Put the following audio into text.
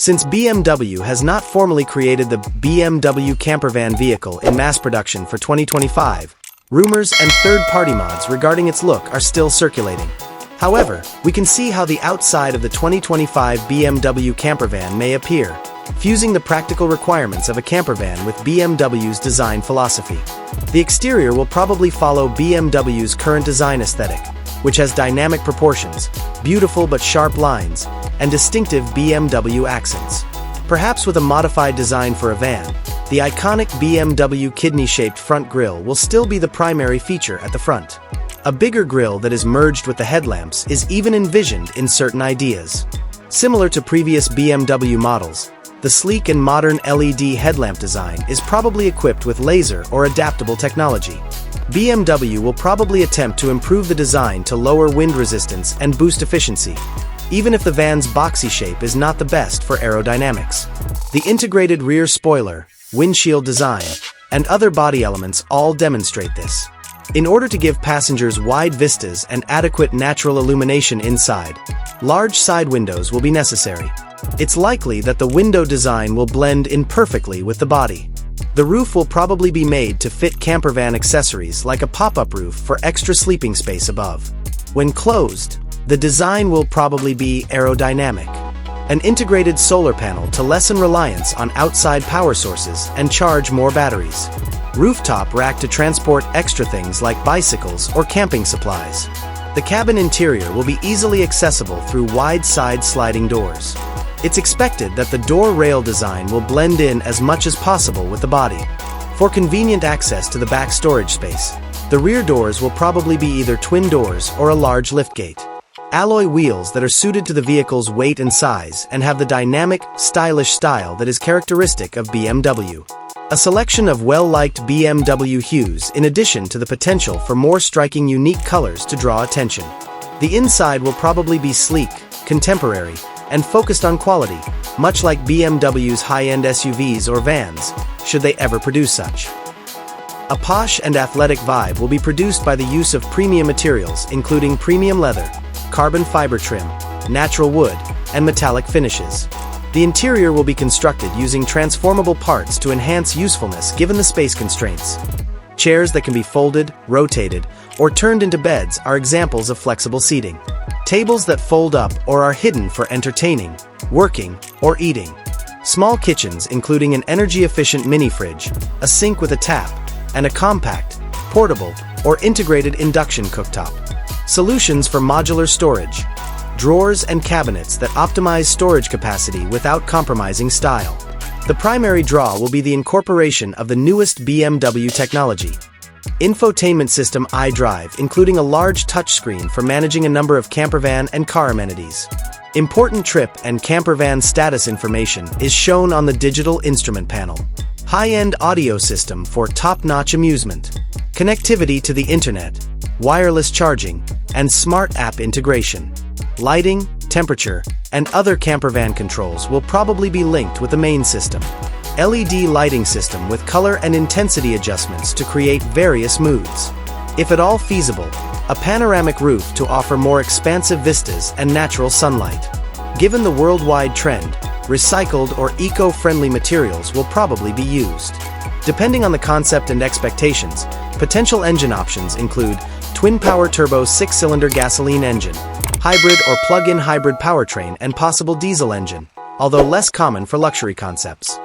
Since BMW has not formally created the BMW Campervan vehicle in mass production for 2025, rumors and third-party mods regarding its look are still circulating. However, we can see how the outside of the 2025 BMW Campervan may appear, fusing the practical requirements of a campervan with BMW's design philosophy. The exterior will probably follow BMW's current design aesthetic, which has dynamic proportions, beautiful but sharp lines, and distinctive BMW accents. Perhaps with a modified design for a van, the iconic BMW kidney-shaped front grille will still be the primary feature at the front. A bigger grille that is merged with the headlamps is even envisioned in certain ideas. Similar to previous BMW models, the sleek and modern LED headlamp design is probably equipped with laser or adaptable technology. BMW will probably attempt to improve the design to lower wind resistance and boost efficiency, even if the van's boxy shape is not the best for aerodynamics. The integrated rear spoiler, windshield design, and other body elements all demonstrate this. In order to give passengers wide vistas and adequate natural illumination inside, large side windows will be necessary. It's likely that the window design will blend in perfectly with the body. The roof will probably be made to fit campervan accessories like a pop-up roof for extra sleeping space above. When closed, the design will probably be aerodynamic. An integrated solar panel to lessen reliance on outside power sources and charge more batteries. Rooftop rack to transport extra things like bicycles or camping supplies. The cabin interior will be easily accessible through wide side sliding doors. It's expected that the door rail design will blend in as much as possible with the body. For convenient access to the back storage space, the rear doors will probably be either twin doors or a large liftgate. Alloy wheels that are suited to the vehicle's weight and size and have the dynamic, stylish style that is characteristic of BMW. A selection of well-liked BMW hues in addition to the potential for more striking unique colors to draw attention. The inside will probably be sleek, contemporary, and focused on quality, much like BMW's high-end SUVs or vans, should they ever produce such. A posh and athletic vibe will be produced by the use of premium materials including premium leather, carbon fiber trim, natural wood, and metallic finishes. The interior will be constructed using transformable parts to enhance usefulness given the space constraints. Chairs that can be folded, rotated, or turned into beds are examples of flexible seating. Tables that fold up or are hidden for entertaining, working, or eating. Small kitchens including an energy-efficient mini-fridge, a sink with a tap, and a compact, portable, or integrated induction cooktop. Solutions for modular storage. Drawers and cabinets that optimize storage capacity without compromising style. The primary draw will be the incorporation of the newest BMW technology. Infotainment system iDrive, including a large touchscreen for managing a number of campervan and car amenities. Important trip and campervan status information is shown on the digital instrument panel. High-end audio system for top-notch amusement. Connectivity to the internet, wireless charging, and smart app integration. Lighting, temperature, and other campervan controls will probably be linked with the main system. LED lighting system with color and intensity adjustments to create various moods. If at all feasible, a panoramic roof to offer more expansive vistas and natural sunlight. Given the worldwide trend, recycled or eco-friendly materials will probably be used. Depending on the concept and expectations, potential engine options include twin-power turbo 6-cylinder gasoline engine, hybrid or plug-in hybrid powertrain, and possible diesel engine, although less common for luxury concepts.